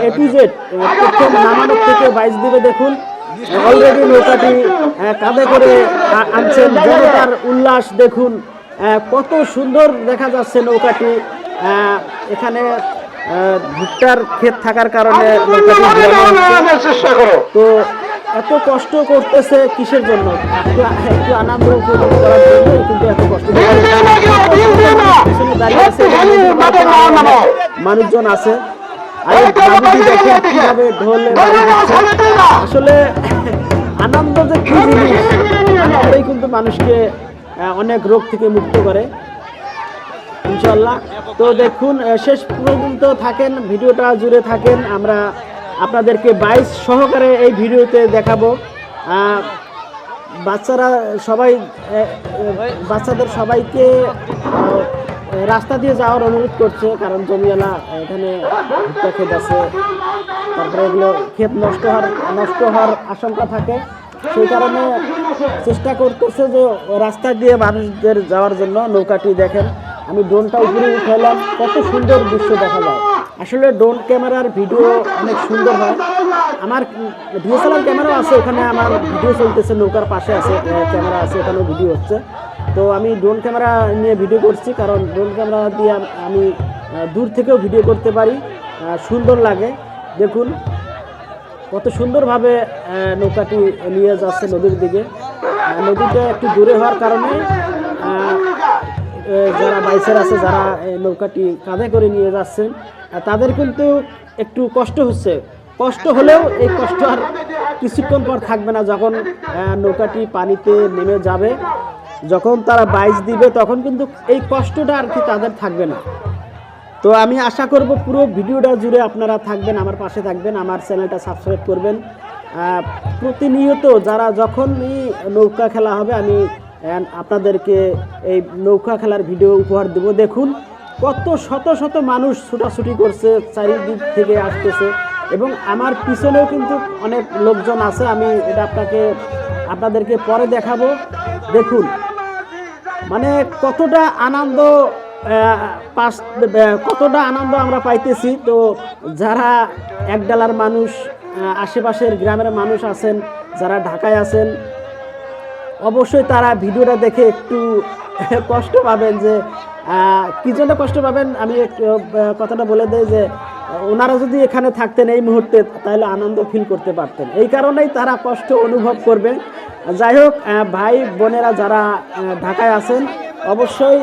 A to Z প্রথম নামানোর থেকে বাইচ দিবে। দেখুন অলরেডি নৌকাটি কাঁধে করে আনছেন, জনতার উল্লাস দেখুন কত সুন্দর দেখা যাচ্ছে নৌকাটি। এখানে ভুট্টার ক্ষেত থাকার কারণে তো এত কষ্ট করতেছে কিসের জন্য? একটু আনন্দ উপভোগ করার জন্য কিন্তু এত কষ্ট দাঁড়িয়ে আছে, মানুষজন আছে। আর বাবুজি দেখেন কিভাবে ঢোলে আসলে আনন্দ যে কি জিনিস, আনন্দই কিন্তু মানুষকে অনেক রোগ থেকে মুক্ত করে ইনশাল্লাহ। তো দেখুন শেষ পর্যন্ত থাকেন, ভিডিওটা জুড়ে থাকেন, আমরা আপনাদেরকে বাইচ সহকারে এই ভিডিওতে দেখাবো। বাচ্চাদের সবাইকে রাস্তা দিয়ে যাওয়ার অনুরোধ করছে, কারণ জমিওয়ালা এখানে ভুট্টা ক্ষেত আছে, তারপরে এগুলো ক্ষেত নষ্ট হওয়ার আশঙ্কা থাকে, সেই কারণে চেষ্টা করতেছে যে রাস্তা দিয়ে মানুষদের যাওয়ার জন্য। নৌকাটি দেখেন, আমি ড্রোনটা উপরে উঠাইলাম, কত সুন্দর দৃশ্য দেখা যায়। আসলে ড্রোন ক্যামেরার ভিডিও অনেক সুন্দর হয়। আমার ডিএসএলআর ক্যামেরাও আছে, ওখানে আমার ভিডিও চলতেছে, নৌকার পাশে আছে ক্যামেরা আছে, ওখানেও ভিডিও হচ্ছে। তো আমি ড্রোন ক্যামেরা নিয়ে ভিডিও করছি, কারণ ড্রোন ক্যামেরা দিয়ে আমি দূর থেকেও ভিডিও করতে পারি, সুন্দর লাগে। দেখুন কত সুন্দরভাবে নৌকাটি নিয়ে যাচ্ছে নদীর দিকে। নদীটা একটু দূরে হওয়ার কারণে যারা বাইচার আছে, যারা নৌকাটি কাঁধে করে নিয়ে যাচ্ছেন, তাদের কিন্তু একটু কষ্ট হচ্ছে। কষ্ট হলেও এই কষ্ট আর কিছুক্ষণ পর থাকবে না। যখন নৌকাটি পানিতে নেমে যাবে, যখন তারা বাইচ দিবে, তখন কিন্তু এই কষ্টটা আর কি তাদের থাকবে না। তো আমি আশা করব পুরো ভিডিওটা জুড়ে আপনারা থাকবেন, আমার পাশে থাকবেন, আমার চ্যানেলটা সাবস্ক্রাইব করবেন। প্রতিনিয়ত যখনই নৌকা খেলা হবে, আমি আপনাদেরকে এই নৌকা খেলার ভিডিও উপহার দেব। দেখুন কত শত শত মানুষ ছুটাছুটি করছে, চারিদিক থেকে আসতেছে, এবং আমার পিছনেও কিন্তু অনেক লোকজন আছে। আমি এটা আপনাদেরকে পরে দেখাবো। দেখুন মানে কতটা আনন্দ আমরা পাইতেছি। তো যারা একডালার মানুষ, আশেপাশের গ্রামের মানুষ আছেন, যারা ঢাকায় আছেন, অবশ্যই তারা ভিডিওটা দেখে একটু কষ্ট পাবেন। যে কি জন্য কষ্ট পাবেন আমি কথাটা বলে দেই, যে ওনারা যদি এখানে থাকতেন এই মুহূর্তে, তাহলে আনন্দ ফিল করতে পারতেন। এই কারণেই তারা কষ্ট অনুভব করবেন। যাই হোক, ভাই বোনেরা যারা ঢাকায় আছেন, অবশ্যই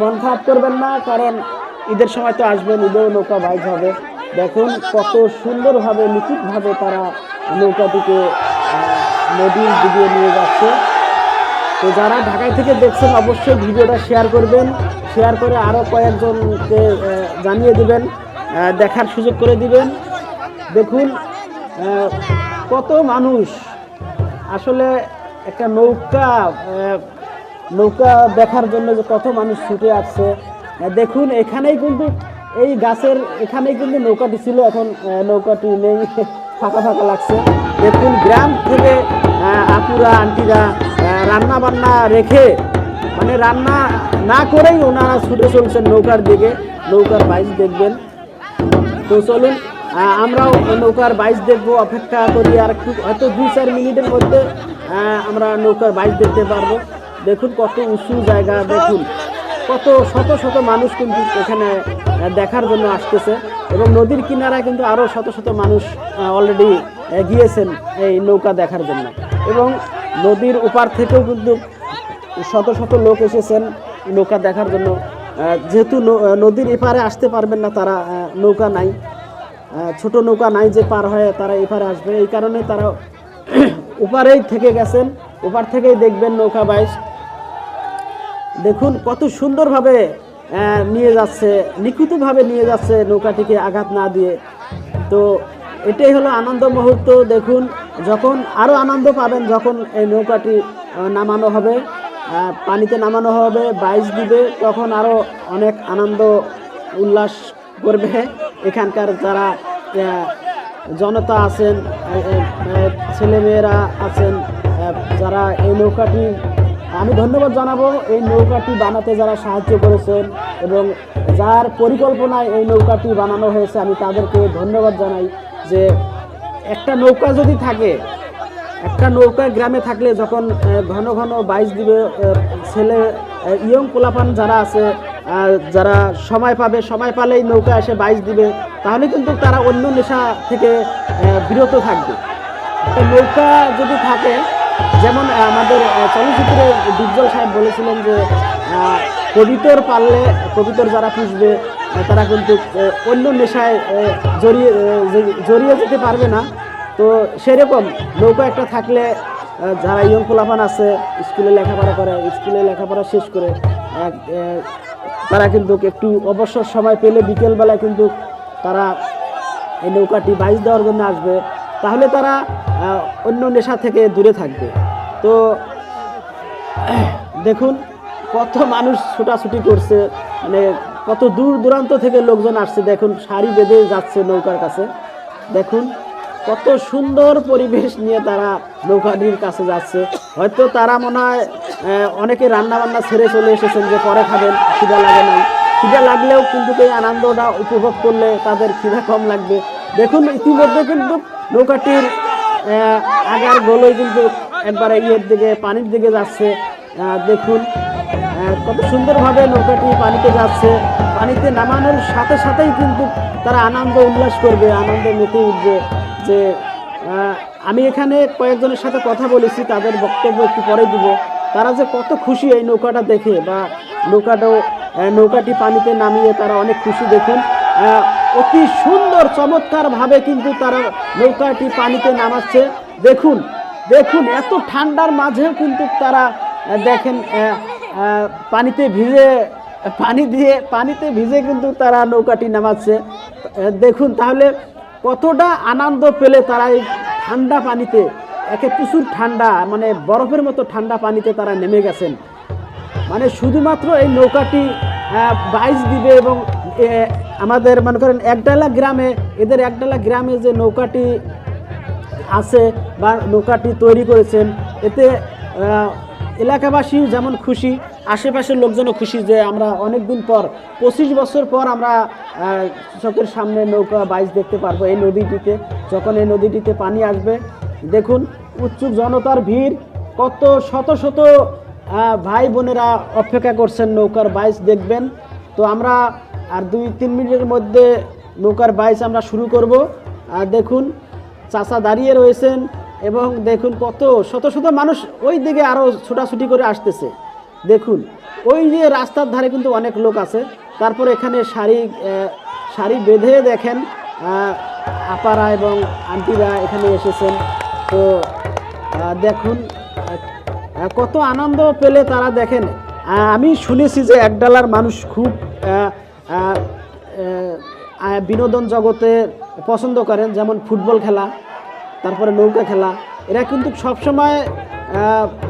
মন খারাপ করবেন না, কারণ ঈদের সময় তো আসবেন, ঈদেও নৌকা বাইচ হবে। দেখুন কত সুন্দরভাবে, নিখুঁতভাবে তারা নৌকাটিকে নদীর দিকে নিয়ে যাচ্ছে। তো যারা ঢাকায় থেকে দেখছেন, অবশ্যই ভিডিওটা শেয়ার করবেন, শেয়ার করে আরও কয়েকজনকে জানিয়ে দিবেন, দেখার সুযোগ করে দিবেন। দেখুন কত মানুষ, আসলে একটা নৌকা দেখার জন্য যে কত মানুষ ছুটে আসছে। দেখুন এখানেই কিন্তু এই গাছের এখানেই কিন্তু নৌকাটি ছিল, এখন নৌকাটি নেই, ফাঁকা ফাঁকা লাগছে। দেখুন গ্রাম থেকে আপুরা আন্টিরা রান্না বান্না রেখে, মানে রান্না না করেই ওনারা ছুটে চলছেন নৌকার দিকে, নৌকার বাইচ দেখবেন। তো চলুন আমরাও নৌকার বাইচ দেখবো, অপেক্ষা করি আর একটু, হয়তো 2-4 মিনিটের মধ্যে আমরা নৌকার বাইচ দেখতে পারবো। দেখুন কত উঁচু জায়গা, দেখুন কত শত শত মানুষ কিন্তু এখানে দেখার জন্য আসতেছে, এবং নদীর কিনারায় কিন্তু আরও শত শত মানুষ অলরেডি গিয়েছেন এই নৌকা দেখার জন্য, এবং নদীর ওপার থেকেও কিন্তু শত শত লোক এসেছেন নৌকা দেখার জন্য। যেহেতু নদীর এপারে আসতে পারবেন না তারা, নৌকা নাই, ছোট নৌকা নাই যে পার হয়ে তারা এপারে আসবে, এই কারণে তারা ওপারেই থেকে গেছেন, ওপার থেকেই দেখবেন নৌকা বাইচ। দেখুন কত সুন্দরভাবে নিয়ে যাচ্ছে, নিখুঁতভাবে নিয়ে যাচ্ছে নৌকাটিকে আঘাত না দিয়ে। তো এটাই হলো আনন্দ মুহূর্ত। দেখুন যখন আরও আনন্দ পাবেন, যখন এই নৌকাটি নামানো হবে, পানিতে নামানো হবে, বাইচ দিবে, তখন আরও অনেক আনন্দ উল্লাস করবে এখানকার যারা জনতা আছেন, ছেলেমেয়েরা আছেন, যারা এই নৌকাটি আমি ধন্যবাদ জানাবো এই নৌকাটি বানাতে যারা সাহায্য করেছেন এবং যার পরিকল্পনায় এই নৌকাটি বানানো হয়েছে, আমি তাদেরকে ধন্যবাদ জানাই। যে একটা নৌকা যদি থাকে, একটা নৌকা গ্রামে থাকলে যখন ঘন ঘন বাইচ দিবে, ছেলে ইয়ং পোলাপান যারা আছে, যারা সময় পাবে, সময় পালেই নৌকা এসে বাইচ দিবে, তাহলে কিন্তু তারা অন্য নেশা থেকে বিরত থাকবে। একটা নৌকা যদি থাকে, যেমন আমাদের চলচ্চিত্রে ডিপজল সাহেব বলেছিলেন যে কবিতর পাললে, কবিতর যারা পুষবে তারা কিন্তু অন্য নেশায় জড়িয়ে যেতে পারবে না। তো সেরকম নৌকা একটা থাকলে যারা ইয়ং পোলাপান আছে, স্কুলে লেখাপড়া করে, স্কুলে লেখাপড়া শেষ করে তারা কিন্তু একটু অবসর সময় পেলে বিকেলবেলায় কিন্তু তারা এই নৌকাটি বাইচ দেওয়ার জন্য আসবে, তাহলে তারা অন্য নেশা থেকে দূরে থাকবে। তো দেখুন কত মানুষ ছোটাছুটি করছে, মানে কত দূর দূরান্ত থেকে লোকজন আসছে, দেখুন সারি বেঁধে যাচ্ছে নৌকার কাছে। দেখুন কত সুন্দর পরিবেশ নিয়ে তারা নৌকাটির কাছে যাচ্ছে। হয়তো তারা মনে হয় অনেকে রান্নাবান্না ছেড়ে চলে এসেছেন যে পরে খাবেন, খিদা লাগে না। খিদা লাগলেও কিন্তু এই আনন্দটা উপভোগ করলে তাদের খিদা কম লাগবে। দেখুন ইতিমধ্যে কিন্তু নৌকাটির আগার গোলই কিন্তু একবারে ইয়ের দিকে, পানির দিকে যাচ্ছে। দেখুন কত সুন্দরভাবে নৌকাটি পানিতে যাচ্ছে। পানিতে নামানোর সাথে সাথেই কিন্তু তারা আনন্দ উল্লাস করবে, আনন্দে মেতে উঠবে। যে আমি এখানে কয়েকজনের সাথে কথা বলেছি, তাদের বক্তব্য একটু পরে দিব। তারা যে কত খুশি এই নৌকাটা দেখে, বা নৌকাটি পানিতে নামিয়ে তারা অনেক খুশি। দেখুন অতি সুন্দর চমৎকারভাবে কিন্তু তারা নৌকাটি পানিতে নামাচ্ছে। দেখুন দেখুন এত ঠান্ডার মাঝেও কিন্তু তারা দেখেন পানিতে ভিজে কিন্তু তারা নৌকাটি নামাচ্ছে। দেখুন তাহলে কতটা আনন্দ পেলে তারা এই ঠান্ডা পানিতে, একে প্রচুর ঠান্ডা, মানে বরফের মতো ঠান্ডা পানিতে তারা নেমে গেছেন। মানে শুধুমাত্র এই নৌকাটি বাইচ দিবে এবং আমাদের মনে করেন একডালা গ্রামে, এদের একডালা গ্রামে যে নৌকাটি আছে বা নৌকাটি তৈরি করেছেন, এতে এলাকাবাসী যেমন খুশি, আশেপাশের লোকজনও খুশি যে আমরা অনেক দিন পর, 25 বছর পর আমরা চোখের সামনে নৌকা বাইচ দেখতে পারবো এই নদীটিতে। যখন এই নদীটিতে পানি আসবে, দেখুন উৎসুক জনতার ভিড়, কত শত শত ভাই বোনেরা অপেক্ষা করছেন নৌকার বাইচ দেখবেন। তো আমরা আর 2-3 মিনিটের মধ্যে নৌকার বাইচ আমরা শুরু করব। আর দেখুন চাচা দাঁড়িয়ে রয়েছেন এবং দেখুন কত শত শত মানুষ ওই দিকে আরও ছোটাছুটি করে আসতেছে। দেখুন ওই যে রাস্তার ধারে কিন্তু অনেক লোক আছে, তারপর এখানে সারি বেঁধে দেখেন আপারা এবং আন্টিরা এখানে এসেছেন। তো দেখুন কত আনন্দ পেলে তারা। দেখেন আমি শুনেছি যে একডালার মানুষ খুব বিনোদন জগতে পছন্দ করেন, যেমন ফুটবল খেলা, তারপরে নৌকা খেলা। এরা কিন্তু সবসময়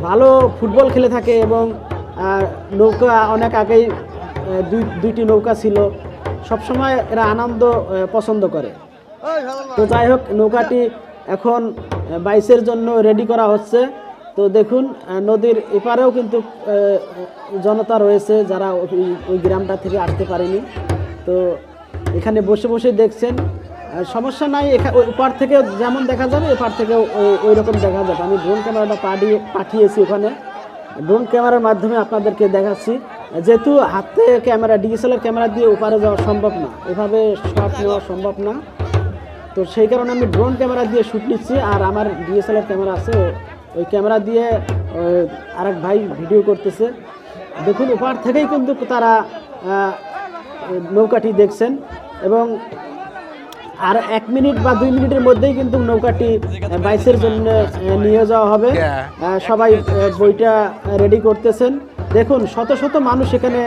ভালো ফুটবল খেলে থাকে এবং নৌকা অনেক আগেই দুইটি নৌকা ছিল, সবসময় এরা আনন্দ পছন্দ করে। তো যাই হোক, নৌকাটি এখন বাইচের জন্য রেডি করা হচ্ছে। তো দেখুন নদীর এপারেও কিন্তু জনতা রয়েছে যারা ওই গ্রামটা থেকে আসতে পারেনি। তো এখানে বসে বসে দেখছেন, সমস্যা নাই। ওপার থেকে যেমন দেখা যাবে এপার থেকেও ওই রকম দেখা যাবে। আমি ড্রোন ক্যামেরাটা পাঠিয়েছি ওখানে, ড্রোন ক্যামেরার মাধ্যমে আপনাদেরকে দেখাচ্ছি। যেহেতু হাতে ক্যামেরা, ডিএসএলআর ক্যামেরা দিয়ে ওপারে যাওয়া সম্ভব না, এভাবে শট নেওয়া সম্ভব না। তো সেই কারণে আমি ড্রোন ক্যামেরা দিয়ে শ্যুট নিচ্ছি। আর আমার ডিএসএলআর ক্যামেরা আছে, ওই ক্যামেরা দিয়ে আরেক ভাই ভিডিও করতেছে। দেখুন ওপার থেকেই কিন্তু তারা নৌকাটি দেখছেন এবং আর 1 মিনিট বা 2 মিনিটের মধ্যেই কিন্তু নৌকাটি বাইচের জন্য নিয়ে যাওয়া হবে। সবাই বইটা রেডি করতেছেন। দেখুন শত শত মানুষ এখানে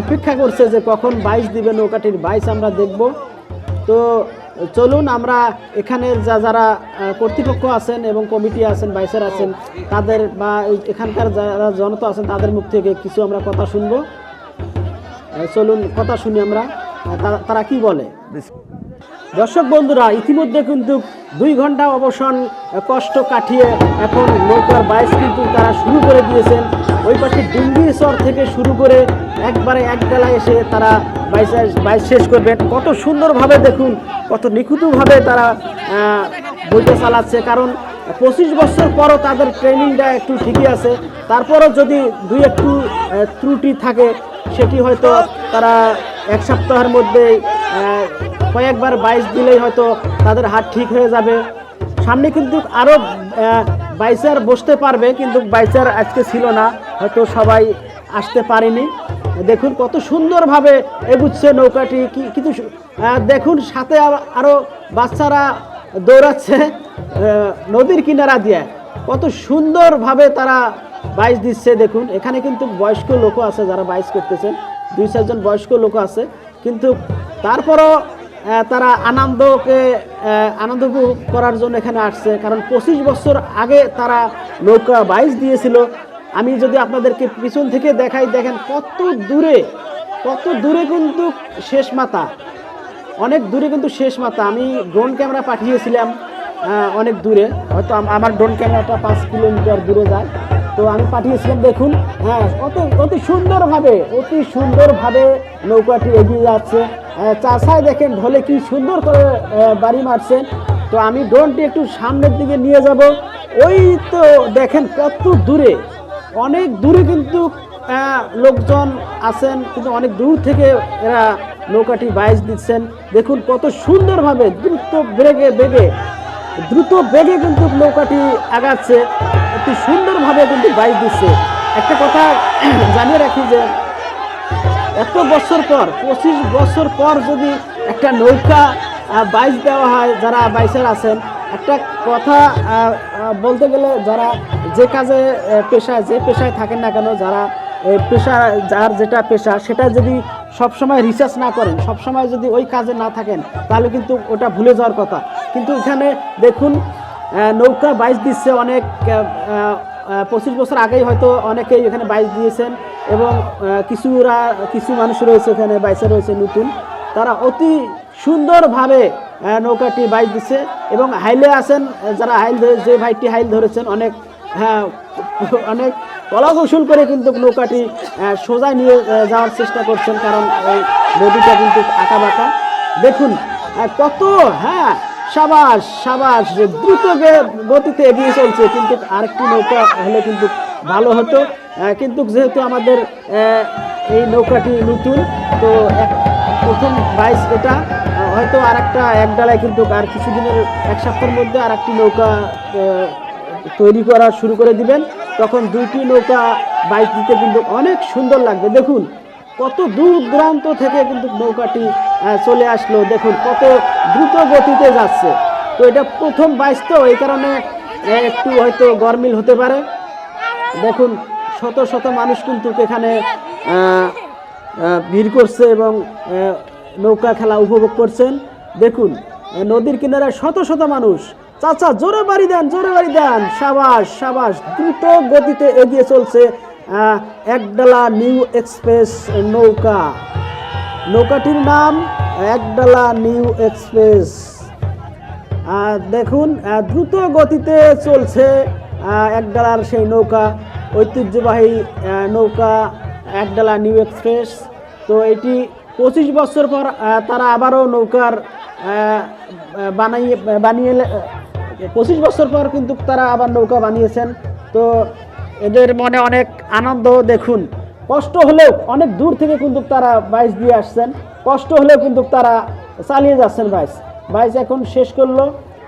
অপেক্ষা করছে যে কখন বাইচ দিবে, নৌকাটির বাইচ আমরা দেখব। তো চলুন আমরা এখানে যারা কর্তৃপক্ষ আছেন এবং কমিটি আছেন, বাইচের আছেন, তাদের বা এখানকার যারা জনতা আছেন তাদের মুখ থেকে কিছু আমরা কথা শুনবো। চলুন কথা শুনি আমরা, তারা কি বলে। দর্শক বন্ধুরা, ইতিমধ্যে কিন্তু 2 ঘন্টা অবসান কষ্ট কাটিয়ে এখন নৌকার বাইচ কিন্তু তারা শুরু করে দিয়েছেন। ওই পাশে ডিঙ্গির চর থেকে শুরু করে একবারে এক বেলায় এসে তারা বাইচ শেষ করবেন। কত সুন্দরভাবে দেখুন, কত নিখুঁতভাবে তারা বইটা চালাচ্ছে। কারণ 25 বছর পরও তাদের ট্রেনিংটা একটু ঠিকই আছে, তারপরও যদি দুই একটু ত্রুটি থাকে সেটি হয়তো তারা এক সপ্তাহের মধ্যে কয়েকবার বাইচ দিলেই হয়তো তাদের হাত ঠিক হয়ে যাবে। সামনে কিন্তু আরও বাইচার বসতে পারবে, কিন্তু বাইচার আজকে ছিল না, হয়তো সবাই আসতে পারেনি। দেখুন কত সুন্দরভাবে এগুচ্ছে নৌকাটি, কিন্তু দেখুন সাথে আরও বাচ্চারা দৌড়াচ্ছে নদীর কিনারা দিয়ে, কত সুন্দরভাবে তারা বাইচ দিচ্ছে। দেখুন এখানে কিন্তু বয়স্ক লোকও আছে যারা বাইচ করতেছেন, 2-4 জন বয়স্ক লোক আছে, কিন্তু তারপরও তারা আনন্দ উপভোগ করার জন্য এখানে আসছে। কারণ 25 বছর আগে তারা নৌকা বাইচ দিয়েছিল। আমি যদি আপনাদেরকে পিছন থেকে দেখাই, দেখেন কত দূরে কিন্তু শেষ মাথা, অনেক দূরে কিন্তু শেষ মাথা। আমি ড্রোন ক্যামেরা পাঠিয়েছিলাম অনেক দূরে, হয়তো আমার ড্রোন ক্যামেরাটা 5 কিলোমিটার দূরে যায়, তো আমি পাঠিয়েছিলাম। দেখুন হ্যাঁ, অতি সুন্দরভাবে নৌকাটি এগিয়ে যাচ্ছে। চাষায় দেখেন ঢলে কি সুন্দর করে বাড়ি মারছেন। তো আমি ড্রোনটি একটু সামনের দিকে নিয়ে যাব। ওই তো দেখেন কত দূরে, অনেক দূরে কিন্তু লোকজন আছেন, কিন্তু অনেক দূর থেকে এরা নৌকাটি বাইচ দিচ্ছেন। দেখুন কত সুন্দরভাবে দ্রুত বেগে কিন্তু নৌকাটি আগাচ্ছে, অতি সুন্দরভাবে কিন্তু বাইচ দিচ্ছে। একটা কথা জানিয়ে রাখি যে এত বছর পর, 25 বছর পর যদি একটা নৌকা বাইচ দেওয়া হয়, যারা বাইচার আছেন, একটা কথা বলতে গেলে যারা যে কাজে যে পেশায় থাকেন না কেন, যার যেটা পেশা সেটা যদি সবসময় রিসার্চ না করেন, সবসময় যদি ওই কাজে না থাকেন, তাহলে কিন্তু ওটা ভুলে যাওয়ার কথা। কিন্তু এখানে দেখুন নৌকা বাইচ দিচ্ছে অনেক 25 বছর আগেই হয়তো অনেকেই এখানে বাইচ দিয়েছেন, এবং কিছু মানুষ রয়েছে এখানে বাইচে রয়েছে নতুন, তারা অতি সুন্দরভাবে নৌকাটি বাইচ দিচ্ছে। এবং হাইলে আছেন যারা যে ভাইটি হাইল ধরেছেন, অনেক কলাকৌশল করে কিন্তু নৌকাটি সোজায় নিয়ে যাওয়ার চেষ্টা করছেন, কারণ এই নদীটা কিন্তু আঁকা বাঁকা। দেখুন কত সাবাস দ্রুত গতিতে এগিয়ে চলছে। কিন্তু আরেকটি নৌকা হলে কিন্তু ভালো হতো, কিন্তু যেহেতু আমাদের এই নৌকাটি নতুন, তো প্রথম বাইচ এটা, হয়তো আরেকটা এক ডালায় কিন্তু আর কিছুদিনের, এক সপ্তাহের মধ্যে আরেকটি নৌকা তৈরি করা শুরু করে দিবেন, তখন 2টি নৌকা বাইচ দিতে কিন্তু অনেক সুন্দর লাগবে। দেখুন কত দূর দূরান্ত থেকে কিন্তু নৌকাটি চলে আসলো, দেখুন কত দ্রুত গতিতে যাচ্ছে। তো এটা প্রথম বাইচ, তো এই কারণে একটু হয়তো গরমিল হতে পারে। দেখুন শত মানুষ কিন্তু এখানে ভিড় করছে এবং নৌকা খেলা উপভোগ করছেন। দেখুন নদীর কিনারে শত মানুষ। চাচা জোরে বাড়ি দেন, সাবাস দ্রুত গতিতে এগিয়ে চলছে একডালা নিউ এক্সপ্রেস নৌকাটির নাম একডালা নিউ এক্সপ্রেস। দেখুন দ্রুত গতিতে চলছে একডালার সেই নৌকা, ঐতিহ্যবাহী নৌকা একডালা নিউ এক্সপ্রেস। তো এটি 25 বছর পর তারা আবারও নৌকার বানিয়ে 25 বছর পর কিন্তু তারা আবার নৌকা বানিয়েছেন। তো এদের মনে অনেক আনন্দ। দেখুন কষ্ট হলেও অনেক দূর থেকে কিন্তু তারা বাইচ দিয়ে আসছেন, কষ্ট হলেও কিন্তু তারা চালিয়ে যাচ্ছেন বাইচ এখন শেষ করলো।